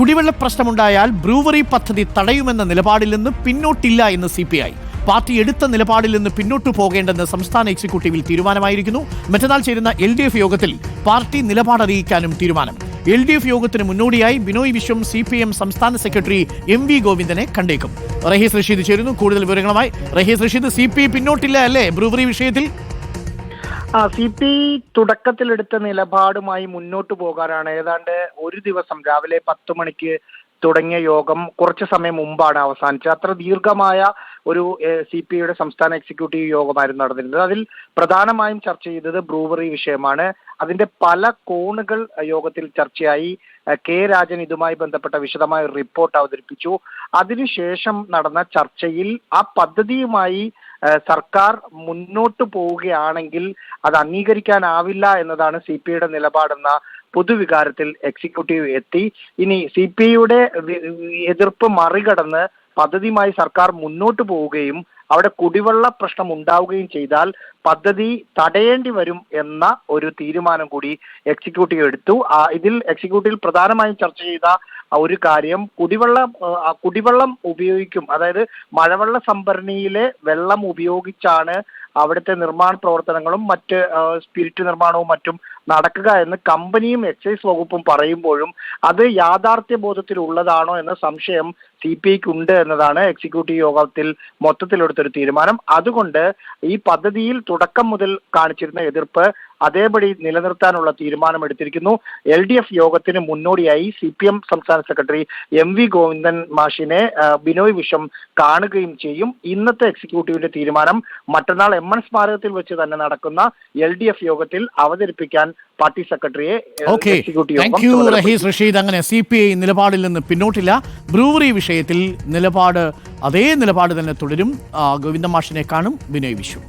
കുടിവെള്ള പ്രശ്നമുണ്ടായാൽ ബ്രൂവറി പദ്ധതി തടയുമെന്ന നിലപാടിൽ നിന്ന് പിന്നോട്ടില്ല എന്ന് CPI. പാർട്ടി എടുത്ത നിലപാടിൽ നിന്ന് പിന്നോട്ടു പോകേണ്ടെന്ന് സംസ്ഥാന എക്സിക്യൂട്ടീവിൽ തീരുമാനമായിരിക്കുന്നു. മറ്റന്നാൾ ചേരുന്ന LDF യോഗത്തിൽ പാർട്ടി നിലപാടറിയിക്കാനും തീരുമാനം. LDF യോഗത്തിന് മുന്നോടിയായി ബിനോയ് വിശ്വം CPM സംസ്ഥാന സെക്രട്ടറി MV ഗോവിന്ദനെ കണ്ടേക്കും. റഹീസ് റഷീദ് ചേരുന്നു കൂടുതൽ വിവരങ്ങളുമായി. റഹീസ് റഷീദ്, CPI പിന്നോട്ടില്ല അല്ലേ ബ്രൂവറി വിഷയത്തിൽ? CPI തുടക്കത്തിലെടുത്ത നിലപാടുമായി മുന്നോട്ട് പോകാനാണ്. ഏതാണ്ട് ഒരു ദിവസം രാവിലെ 10 മണിക്ക് തുടങ്ങിയ യോഗം കുറച്ചു സമയം മുമ്പാണ് അവസാനിച്ചത്. അത്ര ദീർഘമായ ഒരു CPIയുടെ സംസ്ഥാന എക്സിക്യൂട്ടീവ് യോഗമായിരുന്നു നടന്നിരുന്നത്. അതിൽ പ്രധാനമായും ചർച്ച ചെയ്തത് ബ്രൂവറി വിഷയമാണ്. അതിന്റെ പല കോണുകൾ യോഗത്തിൽ ചർച്ചയായി. K. രാജൻ ഇതുമായി ബന്ധപ്പെട്ട വിശദമായ റിപ്പോർട്ട് അവതരിപ്പിച്ചു. അതിനുശേഷം നടന്ന ചർച്ചയിൽ ആ പദ്ധതിയുമായി സർക്കാർ മുന്നോട്ട് പോവുകയാണെങ്കിൽ അത് അംഗീകരിക്കാനാവില്ല എന്നതാണ് CPIയുടെ നിലപാടെന്ന പൊതുവികാരത്തിൽ എക്സിക്യൂട്ടീവ് എത്തി. ഇനി CPIയുടെ എതിർപ്പ് മറികടന്ന് പദ്ധതിയുമായി സർക്കാർ മുന്നോട്ട് പോവുകയും അവിടെ കുടിവെള്ള പ്രശ്നം ഉണ്ടാവുകയും ചെയ്താൽ പദ്ധതി തടയേണ്ടി വരും എന്ന ഒരു തീരുമാനം കൂടി എക്സിക്യൂട്ടീവ് എടുത്തു. ഇതിൽ എക്സിക്യൂട്ടീവ് പ്രധാനമായും ചർച്ച ചെയ്ത ഒരു കാര്യം കുടിവെള്ളം ഉപയോഗിക്കും, അതായത് മഴവെള്ള സംഭരണിയിലെ വെള്ളം ഉപയോഗിച്ചാണ് അവിടുത്തെ നിർമ്മാണ പ്രവർത്തനങ്ങളും മറ്റ് സ്പിരിറ്റ് നിർമ്മാണവും മറ്റും നടക്കുക എന്ന് കമ്പനിയും എക്സൈസ് വകുപ്പും പറയുമ്പോഴും അത് യാഥാർത്ഥ്യ ബോധത്തിലുള്ളതാണോ എന്ന സംശയം CPIക്ക് ഉണ്ട് എന്നതാണ് എക്സിക്യൂട്ടീവ് യോഗത്തിൽ മൊത്തത്തിലെടുത്തൊരു തീരുമാനം. അതുകൊണ്ട് ഈ പദ്ധതിയിൽ തുടക്കം മുതൽ കാണിച്ചിരുന്ന എതിർപ്പ് അതേപടി നിലനിർത്താനുള്ള തീരുമാനമെടുത്തിരിക്കുന്നു. LDF യോഗത്തിന് മുന്നോടിയായി CPM സംസ്ഥാന സെക്രട്ടറി MV ഗോവിന്ദൻ മാഷിനെ ബിനോയ് വിശ്വം കാണുകയും ചെയ്യും. ഇന്നത്തെ എക്സിക്യൂട്ടീവിന്റെ തീരുമാനം മറ്റന്നാൾ MN സ്മാരകത്തിൽ വെച്ച് തന്നെ നടക്കുന്ന LDF യോഗത്തിൽ അവതരിപ്പിക്കാൻ പാർട്ടി സെക്രട്ടറിയെ റഹീസ് റഷീദ്. അങ്ങനെ CPI നിലപാടിൽ നിന്ന് പിന്നോട്ടില്ല. ബ്രൂവറി വിഷയത്തിൽ അതേ നിലപാട് തന്നെ തുടരും. ഗോവിന്ദൻ മാഷിനെ കാണും ബിനോയ് വിശ്വം.